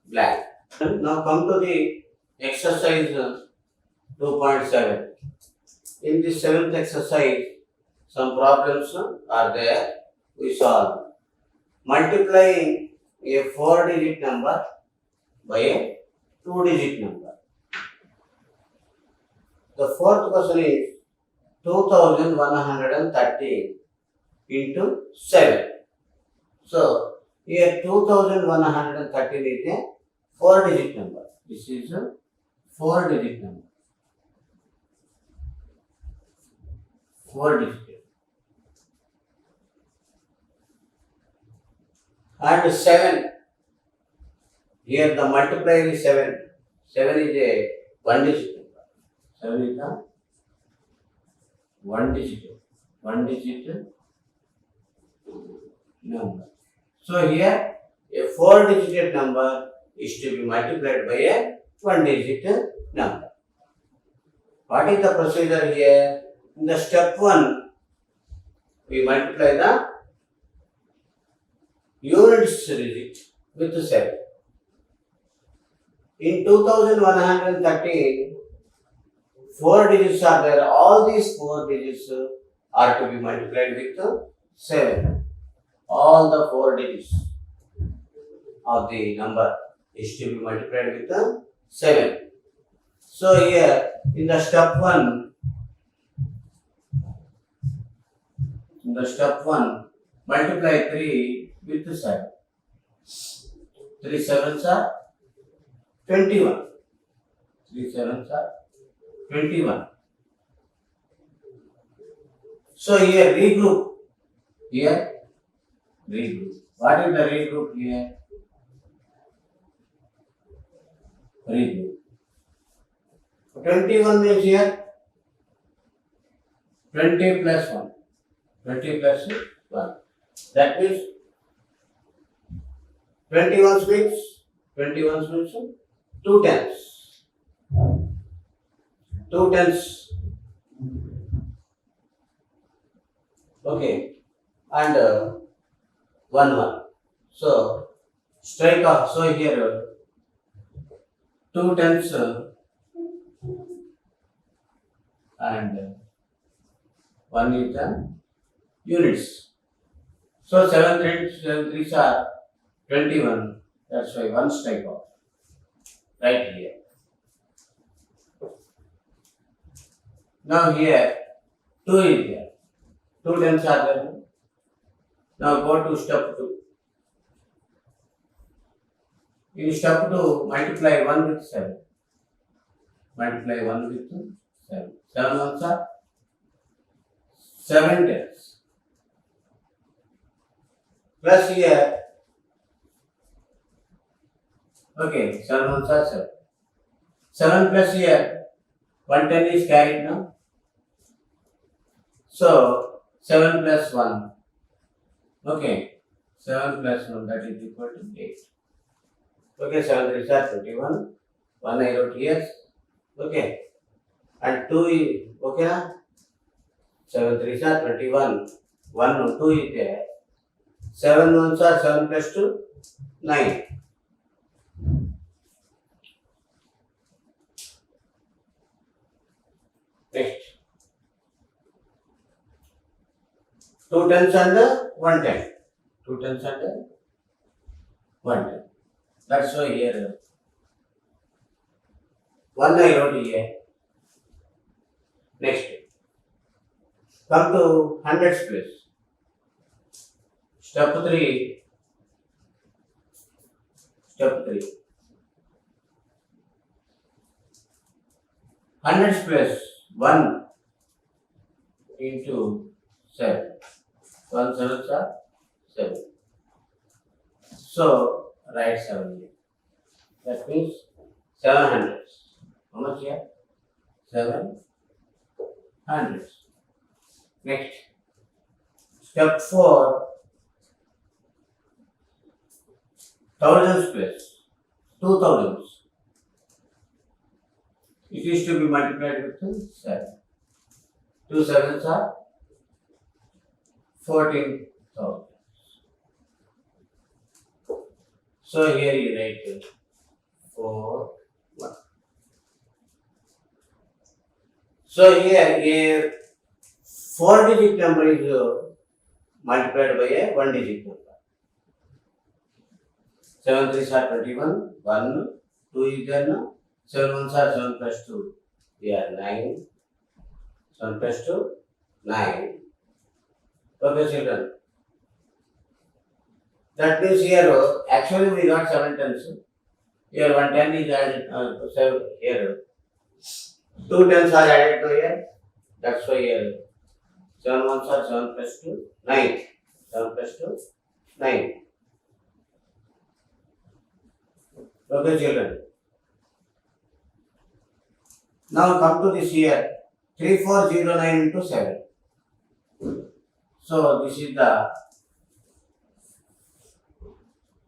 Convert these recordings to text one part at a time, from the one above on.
blank. Now come to the exercise 2.7. In the seventh exercise, some problems are there. We solve. Multiplying a 4-digit number by a 2-digit number. The fourth question is 2130 into 7. So, here 2113 is a 4-digit number. This is a 4-digit number. 4-digit. And 7. Here the multiplier is 7. 7 is a 1-digit number. 7 is a 1-digit number. So here a 4-digit number is to be multiplied by a 1-digit number. What is the procedure here? In the step 1, we multiply the units digit with 7. In 2113, 4 digits are there. All these 4 digits are to be multiplied with 7. All the 4 digits of the number is to be multiplied with 7. So here in the step 1, multiply 3 with 7. 3 sevens are 21. 3 sevens are 21. So here regroup. What is the regroup here? Regroup. 21 means here 20 plus 1. 20 plus 1. That means 21 means 2 tens. 2 tens. Okay. And 1 1. So strike off. So here 2 tens and 1 is the units. So 7 3s are 21. That's why 1 strike off. Right here. Now here 2 is there. 2 tens are there. Now go to step 2. In step 2, multiply 1 with 7. Multiply 1 with 7. 7 ones are 7 tens. Plus here, okay, 7 ones are 7. 7 plus here, 110 is carried now. So 7 plus 1. Okay, 7 plus 1, that is equal to 8. Okay, 7 3s are 21. 1 I wrote here. Okay, and 2 is okay na? 7 3s are 21. 1 and 2 is there. 7 1s are 7 plus 2, 9. Next. 2 tens and 1 10. 2 tens and 1 10. That's why here 1 I wrote here. Next. Come to hundreds place. Step 3. Hundreds place 1 into 7. 1 sevens are 7. So write 7 here. That means 7 hundreds. How much here? 7 hundreds. Next. Step 4. Thousands place. 2 thousands. It is to be multiplied with 7. 2 sevens are 14,000. So here you write 4, 1. So here a 4-digit number is multiplied by a 1-digit number. 7 3s are 21, 1, 2 is there now. 7 1s are 7 plus 2. We are 9. 7 plus 2, 9. Okay, children. That means here, actually we got 7 tens. Here 1 10 is added, 7 here. 2 tens are added to here. That's why here 7 1s are 7 plus 2, 9. 7 plus 2, 9. Okay, children. Now come to this here. 3409 into 7. So this is the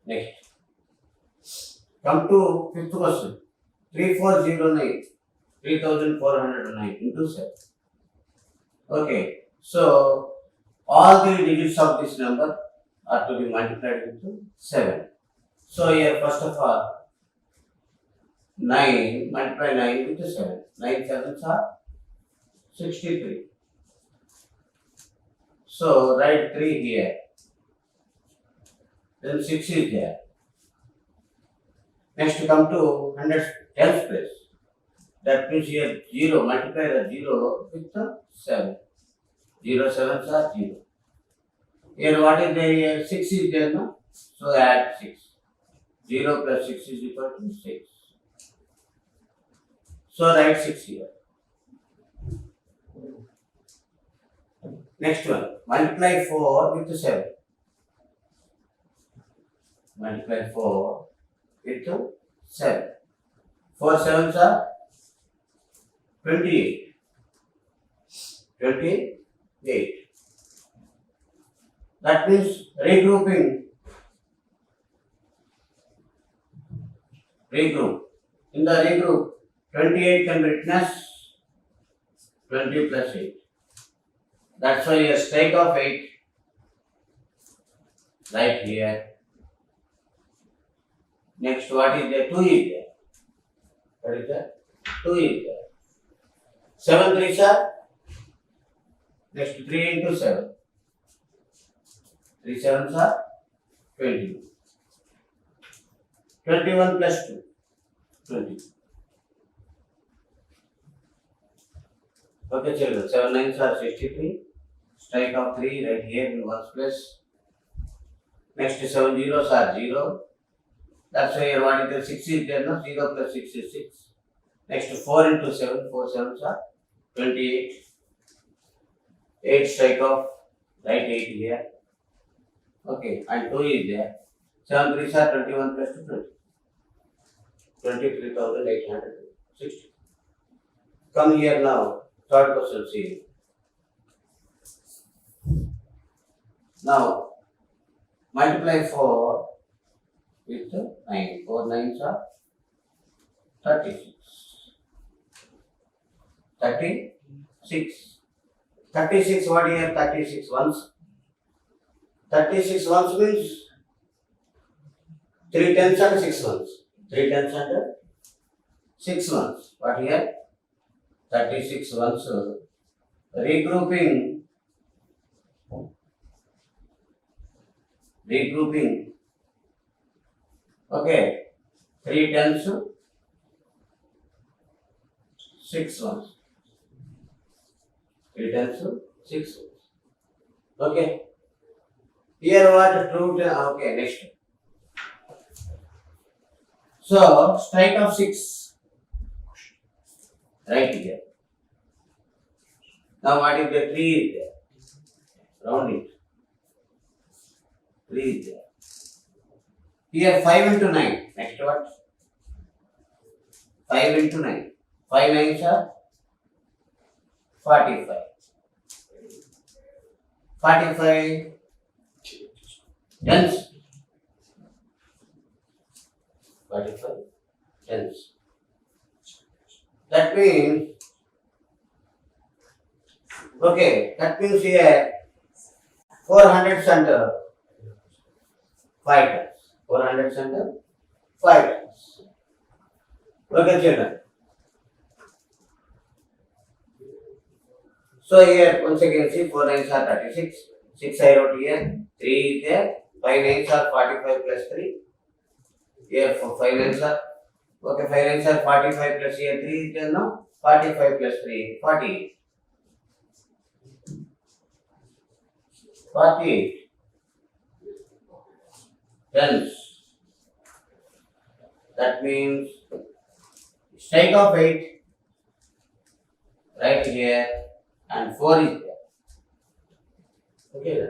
next. Come to fifth question. 3409. 3409 into 7. Okay. So all the digits of this number are to be multiplied into 7. So here first of all 9 multiply 9 into 7. 9 7s are 63. So write 3 here. Then 6 is there. Next come to 100 tens place. That means here 0, multiply the 0 with the 7. 0 7s are 0. Here what is there here? 6 is there now. So add 6. 0 plus 6 is equal to 6. So write 6 here. Next one, multiply 4 with 7. Multiply 4 with 7. 4 7s are 28. 28. That means regrouping. Regroup. In the regroup, 28 can be written as 20 plus 8. That's why a strike of 8 right here. Next, what is there? 2 is there. What is that? 2 is there. 7 3s are next 3 into 7. 3 7s are 20. 21 plus 2. 20. Okay, children. 7 9s are 63. Strike of 3 right here in 1's place. Next 7 zeros are 0. That's why here what is there? 6 is there, no? 0 plus 6 is 6. Next 4 into 7. 4 7s are 28. 8 strike of right 8 here. Okay, and 2 is there. 7 3s are 21 plus 2 20. 23,860. Come here now. Third question, see. Now, multiply 4 with 9. 4 9s are 36. 36. 36, what here? 36 ones. 36 ones means 3 tens and 6 ones. 3 tens and 6 ones. What here? 36 ones. Regrouping. Okay. 3 tens, 6 ones. 3 tens, 6 ones. Okay. Here what? True. Okay, next. So, strike of 6. Right here. Now what is the 3 is there? Round it. 3 is there. Here 5 into 9. Next what? 5 into 9. 5 9s are 45. 45 tens. 45 tens. That means, okay, that means here 400 and 5 tens. 400 and 5 tens. Okay, children. So here once again see 4 nines are 36. 6 I wrote here. 3 is there. 5 nines are 45 plus 3. Here for 5 nines are okay. 5 nines are 45 plus here 3 is there now. 45 plus 3 48. 48. Tens. That means strike of 8 right here and 4 is there. Okay.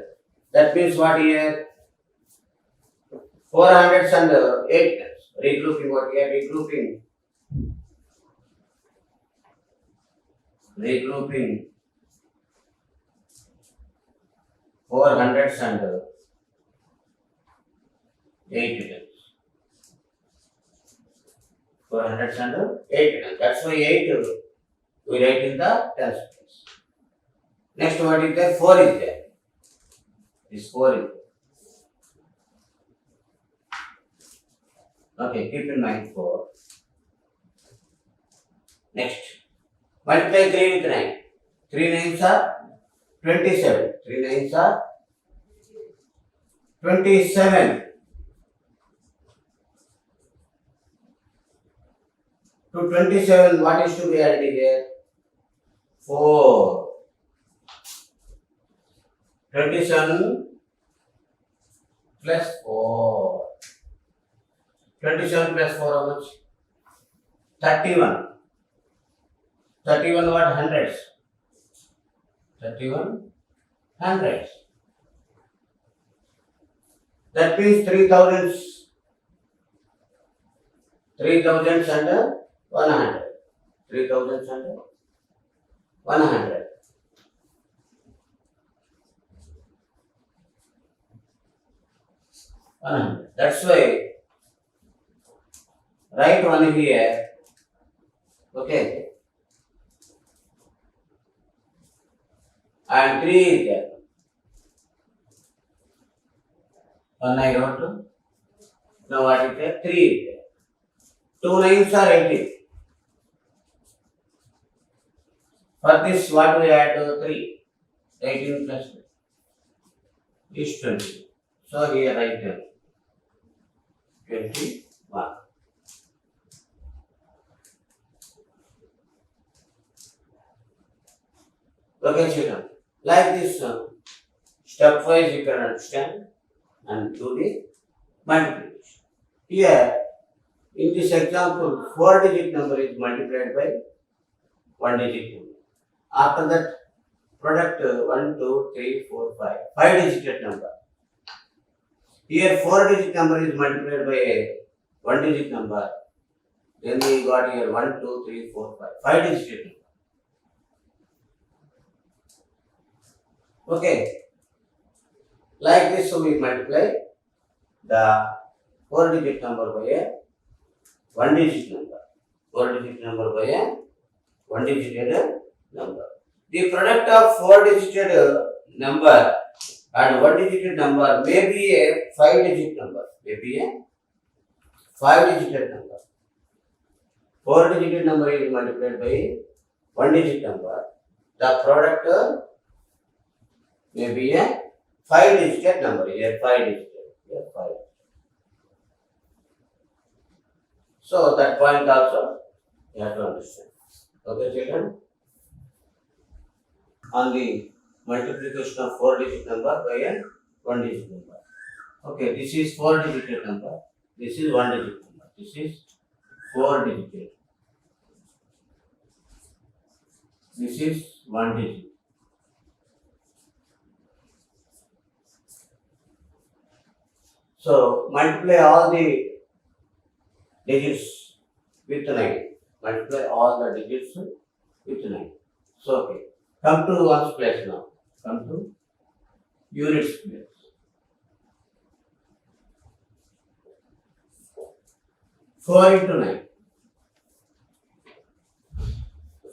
That means what here? 400s and 8 tens. Regrouping what here? Regrouping 400s and 8 tens. 400s and 8 tens. That's why 8 we write in the tens place. Next what is there? 4 is there. This 4 is there. Okay, keep in mind 4. Next, multiply 3 with 9. 3 nines are 27. 3 nines are 27. To 27, what is to be added here? 4. 27 plus 4. 27 plus 4 how much? 31. 31 what? Hundreds. 31 hundreds. That means 3000s. 3000s and 100. 3000s and 100. That's why write one here. Okay. And 3 is there. 1 I wrote. Now what is there? 3 is there. 2 nines are 18. For this what we add? 3. 18 plus 3 is 20. So here write 21. Okay, children. Like this, stepwise you can understand and do the multiplication. Here, in this example, 4-digit number is multiplied by 1-digit number. After that, product 1, 2, 3, 4, 5. 5-digit number. Here, 4-digit number is multiplied by a 1-digit number. Then we got here 1, 2, 3, 4, 5. 5-digit number. Okay. Like this, so we multiply the 4-digit number by a 1-digit number. 4-digit number by a 1-digit number. The product of 4-digit number and 1-digit number may be a 5-digit number. May be a 5-digit number. 4-digit number is multiplied by 1-digit number. The product may be a 5-digit number. Here 5-digit. Here 5. So that point also you have to understand. Okay, children? On the multiplication of 4-digit number by a 1-digit number. Okay, this is 4-digit number. This is 1-digit number. This is 4-digit. This is 1-digit. So multiply all the digits with 9. Multiply all the digits with 9. So okay. Come to ones place now. Come to units place. 4 into 9.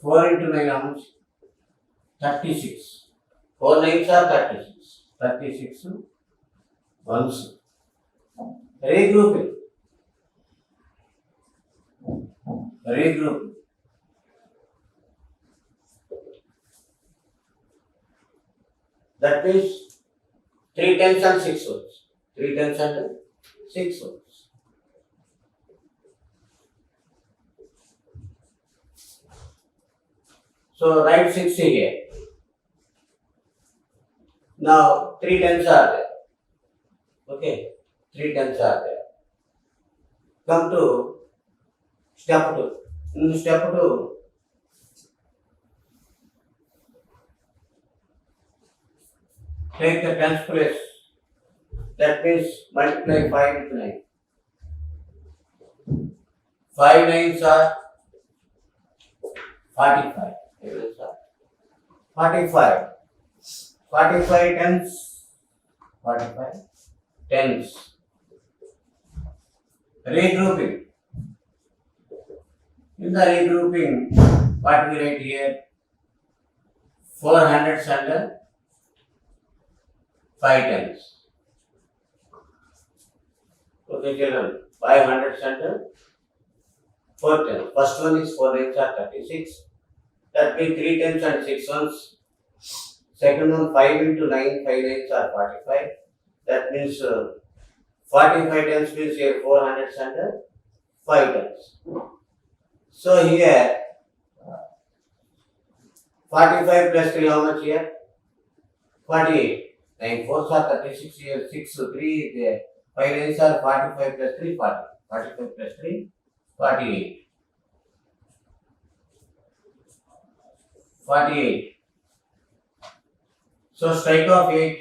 4 into 9 how much? 36. 4 nines are 36. 36 ones. Regrouping. regroup. That means 3 tens and 6 ones. 3 tens and 6 ones. So write 6 here. Now 3 tens are there. Okay, 3 tens are there. Come to step 2. In step 2, take the tens place. That means multiply 5 with 9. 5 nines are 45. 45. 45 tens. 45 tens. Regrouping. In the regrouping, what we write here? 4 hundreds and 5 tens. Okay, children. 5 hundreds and 4 tens. First one is 4 nines are 36. That means 3 tens and 6 ones. Second one 5 into 9, 5 nines are 45. That means 45 tens means here 4 hundreds and 5 tens. So here 45 plus 3 how much here? 48. 9 fours are 36 here, 6 3 is there. 5 nines are 45 plus 3 40. 45 plus 3 48. 48. So strike off 8.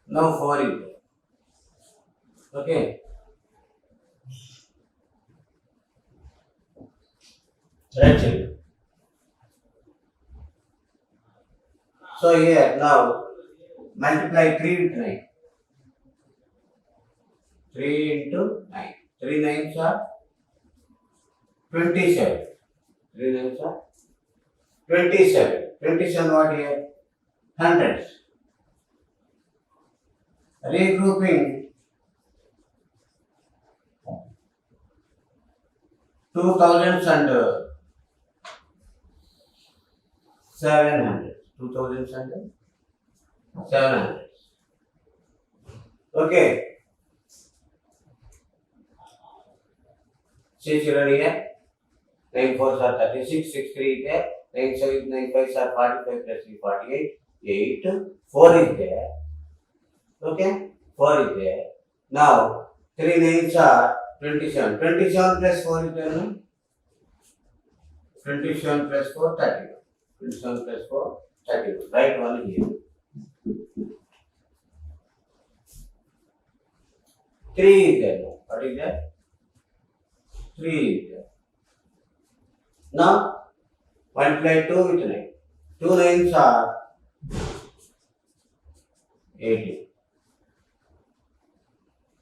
Now 4 is there. Okay. Right children. So here now multiply 3 with 9. 3 into 9. 3 nines are 27. 3 nines are 27. 27 what here? Hundreds. Regrouping 2000s and 700. 2000s and 700. Okay. See children here. 9 fours are 36, 6 3 is there. 9 7 9 5s are 45 plus 3 48. 8 4 is there. Okay, 4 is there. Now 3 nines are 27. 27 plus 4 is there. No? 27 plus 4 31. 27 plus 4 31. Write one here. 3 is there. What is there? 3 is there. Now multiply 2 with 9. 2 nines are 18.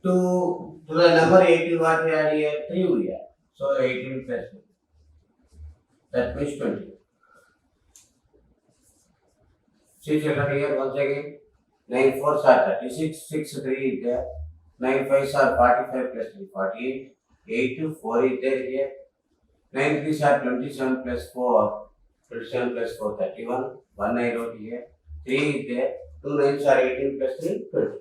To the number 18 what we add here? 3 we add. So 18 plus 2. That means 20. See children here once again. 9 fours are 36, 6 3 is there. 9 fives are 45 plus 3 48. 8 to 4 is there here. 9 threes are 27 plus 4. 27 plus 4 31. 1 I wrote here. 3 is there. 2 nines are 18 plus 3 20.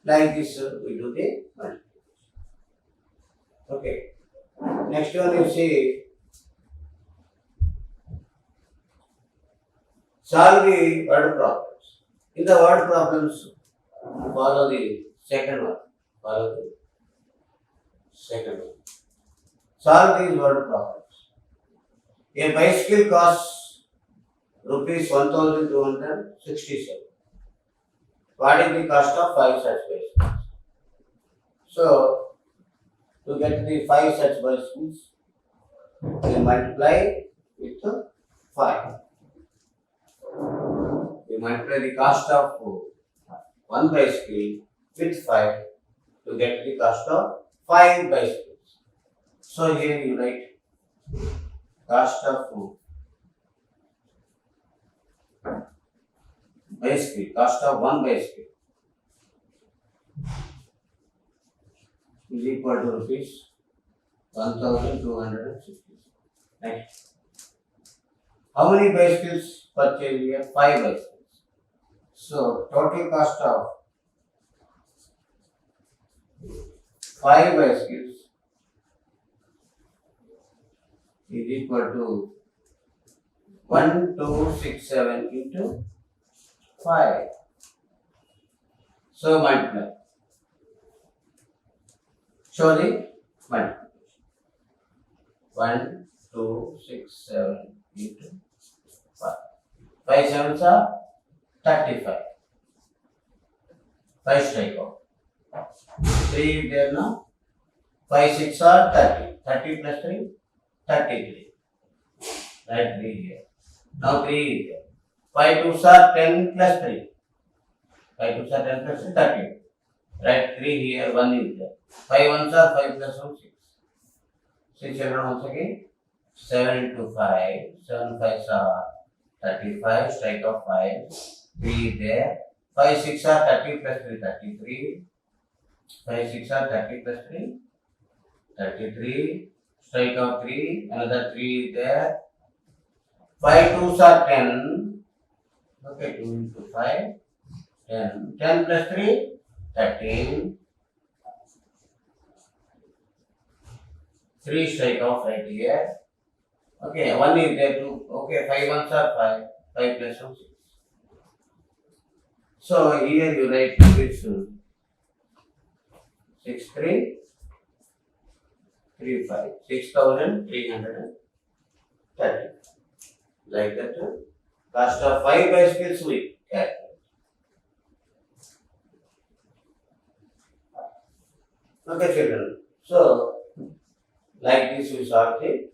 Like this we do the multiplication. Okay. Next one you see. Solve the word problems. In the word problems, follow the second one. Follow the second one. Solve these word problems. A bicycle costs rupees 1267. What is the cost of 5 such bicycles? So, to get the 5 such bicycles, we multiply with 5. We multiply the cost of 1 bicycle with 5 to get the cost of 5 bicycles. So, here you write cost of bicycle, cost of 1 bicycle is equal to rupees 1260. Next. How many bicycles purchased here? 5 bicycles. So total cost of 5 bicycles is equal to 1267 into 5. So multiply. Show the multiplication. 1267 into 5. 5 sevens are 35. 5 strike out. 3 there now. 5 6 are 30. 30 plus 3, 33. Write 3 here. Now 3 is there. 5 2s are 10 plus 3. 5 2s are 10 plus 3, 30. Write 3 here, 1 is there. 5 1s are 5 plus 1, 6. 6 children once again. 7 into 5. 7 5s are 35. Strike of 5. 3 is there. 5 6 are 30 plus 3, 33. 5 6 are 30 plus 3, 33. Strike of 3. Another 3 is there. 5 2s are 10. Okay, 2 into 5. 10. 10 plus 3, 13. 3 strike off right here. Okay, 1 is there too. Okay, 5 1s are 5. 5 plus 1, 6. So here you write this 6 3 3 5. 6,330. Like that. Cost of 5 bicycles we calculate. Okay, children. So, like this we solve the